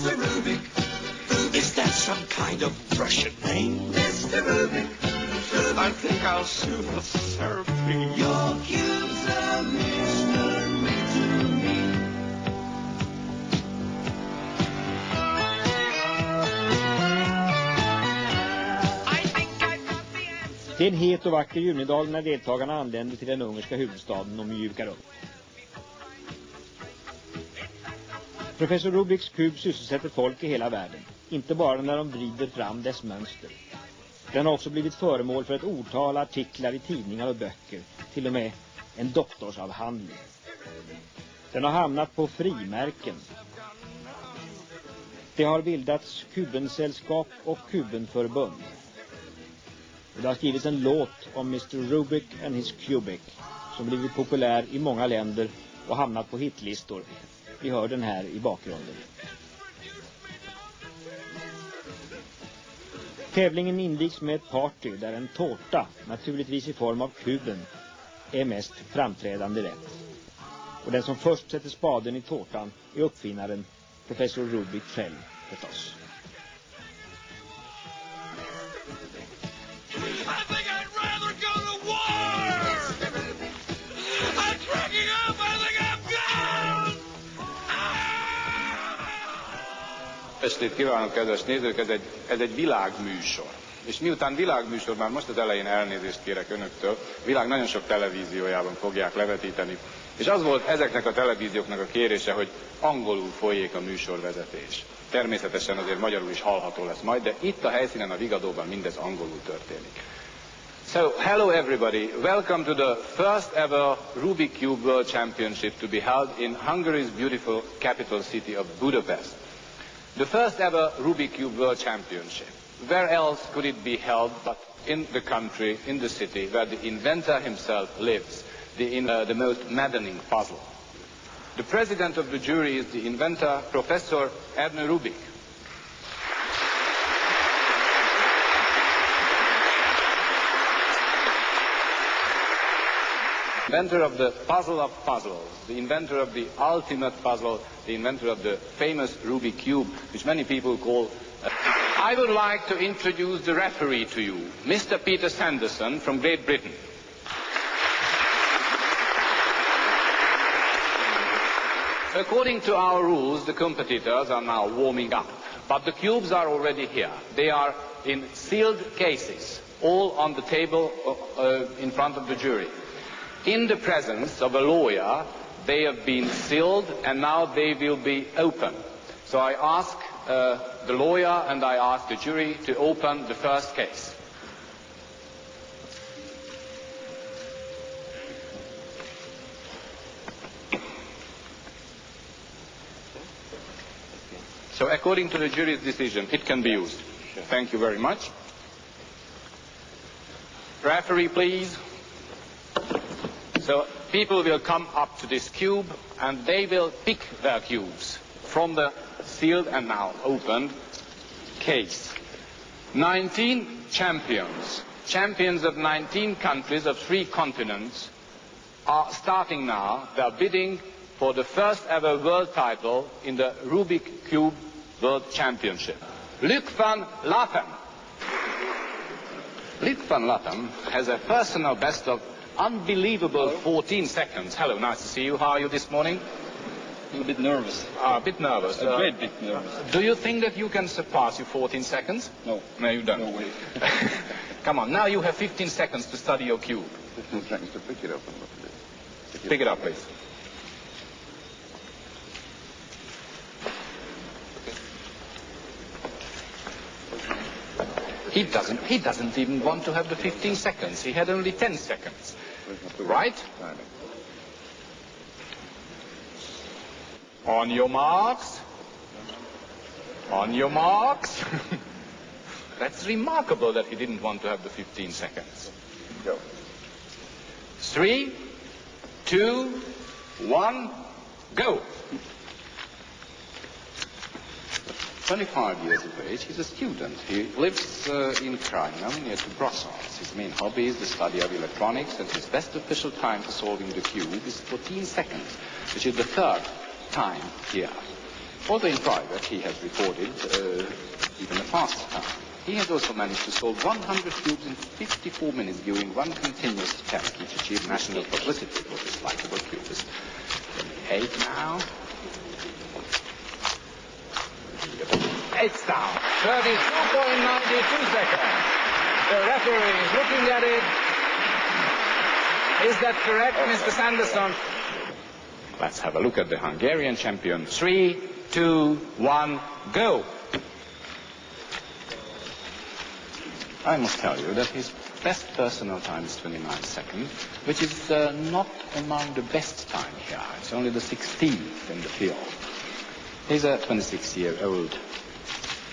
Mr. Rubik. Is that some kind of Russian name? Mr. Rubik. I think I'll soon serve me. Your cube's a mystery to me. Det är en het och vacker junidag när deltagarna anländer till den ungerska huvudstaden och mjukar upp. Professor Rubiks kub sysselsätter folk i hela världen, inte bara när de vrider fram dess mönster. Den har också blivit föremål för ett otal artiklar i tidningar och böcker, till och med en doktorsavhandling. Den har hamnat på frimärken. Det har bildats kubensällskap och kubenförbund. Det har skrivits en låt om Mr. Rubik and his cubic som blivit populär i många länder och hamnat på hitlistor. Vi hör den här i bakgrunden. Tävlingen invigs med ett party där en tårta, naturligtvis i form av kuben, är mest framträdande rätt. Och den som först sätter spaden i tårtan är uppfinnaren, professor Rubik själv förstås. Estét kívánok, kedves nézők, ez egy világműsor. És miután világműsor, már most az elején elnézést kérek önöktől, a világ nagyon sok televíziójában fogják levetíteni. És az volt ezeknek a televízióknak a kérése, hogy angolul folyjék a műsorvezetés. Természetesen azért magyarul is hallható lesz majd, de itt a helyszínen a Vigadóban mindez angolul történik. So, hello everybody. Welcome to the first ever Rubik Cube World Championship to be held in Hungary's beautiful capital city of Budapest. The first ever Rubik Cube World Championship. Where else could it be held but in the country, in the city, where the inventor himself lives, the most maddening puzzle. The president of the jury is the inventor, Professor Erno Rubik. Inventor of the puzzle of puzzles, the inventor of the ultimate puzzle, the inventor of the famous Rubik Cube, which many people call... I would like to introduce the referee to you, Mr. Peter Sanderson from Great Britain. According to our rules, the competitors are now warming up, but the cubes are already here. They are in sealed cases, all on the table in front of the jury. In the presence of a lawyer, they have been sealed and now they will be open. So I ask the lawyer and I ask the jury to open the first case. So according to the jury's decision, it can be used. Thank you very much. Referee, please. So people will come up to this cube and they will pick their cubes from the sealed and now opened case. 19 champions, champions of 19 countries of 3 continents are starting now. They are bidding for the first ever world title in the Rubik Cube World Championship. Luc van Lappen. Luc van Lappen has a personal best of unbelievable 14 seconds. Hello, nice to see you. How are you this morning? I'm a bit nervous. A bit nervous. A great bit nervous. Do you think that you can surpass your 14 seconds? No. No, you don't. No way. Come on, now you have 15 seconds to study your cube. 15 seconds to pick it up. Pick it up, please. He doesn't even want to have the 15 seconds. He had only 10 seconds. Right? On your marks. On your marks. That's remarkable that he didn't want to have the 15 seconds. Go. 3, 2, 1, go. 25 years of age, he's a student. He lives in Krainem, near to Brussels. His main hobby is the study of electronics, and his best official time for solving the cube is 14 seconds, which is the 3rd time here. Although in private he has recorded even a faster time. He has also managed to solve 100 cubes in 54 minutes during one continuous attempt, which achieved national publicity for this likable cubist. 8 now. It's down. 32.92 seconds. The referee is looking at it. Is that correct, Mr. Sanderson? Let's have a look at the Hungarian champion. 3, 2, 1, go. I must tell you that his best personal time is 29 seconds, which is not among the best time here. It's only the 16th in the field. He's a 26-year-old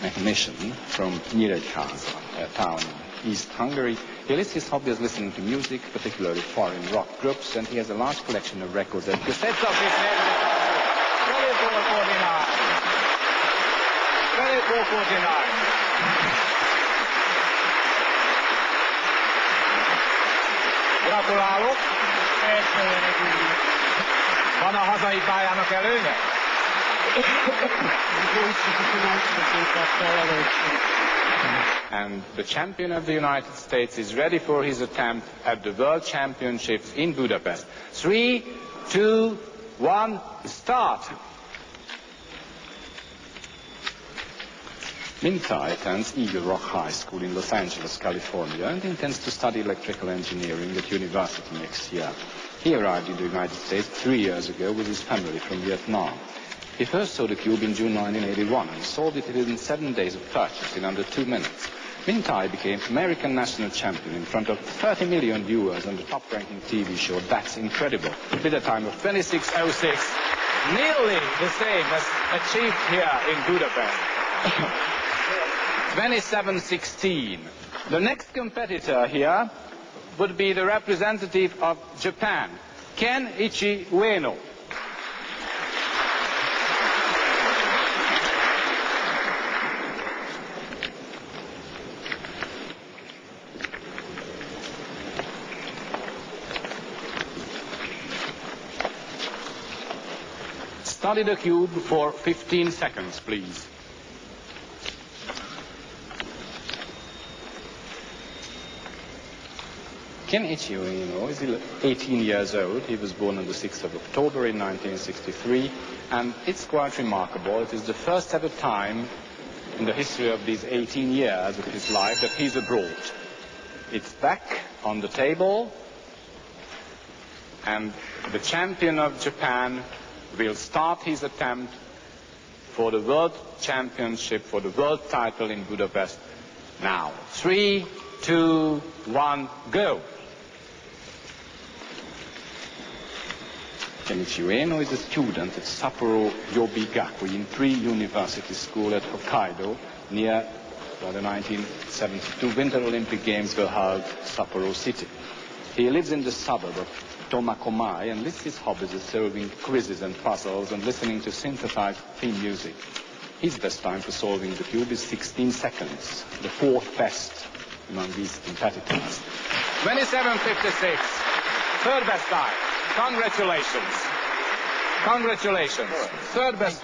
mechanician from Nyíregyháza, a town in East Hungary. He lists his hobby as listening to music, particularly foreign rock groups, and he has a large collection of records and cassettes of his head. 24.49. Gratulálok! Van a hazai pályának előnye? And the champion of the United States is ready for his attempt at the World Championships in Budapest. 3, 2, 1, start! Minx attends Eagle Rock High School in Los Angeles, California, and intends to study electrical engineering at university next year. He arrived in the United States 3 years ago with his family from Vietnam. He first saw the cube in June 1981 and solved it within 7 days of purchase in under 2 minutes. Minx became American national champion in front of 30 million viewers on the top-ranking TV show That's Incredible, with a time of 26:06, nearly the same as achieved here in Budapest. 27:16. The next competitor here would be the representative of Japan, Kenichi Ueno. Study the cube for 15 seconds, please. Kenichi Ueno is 18 years old. He was born on the 6th of October in 1963, and it's quite remarkable. It is the first ever time in the history of these 18 years of his life that he's abroad. It's back on the table, and the champion of Japan will start his attempt for the World Championship, for the world title in Budapest now. 3, 2, 1, go! Kenichi Ueno is a student at Sapporo Yobigaku in pre-university school at Hokkaido, near where the 1972 Winter Olympic Games were held in Sapporo City. He lives in the suburb of Tomakomai and lists his hobbies as solving quizzes and puzzles and listening to synthesized theme music. His best time for solving the cube is 16 seconds, the 4th best among these competitors. 27:56, 3rd best time. Congratulations. Congratulations. 3rd best time.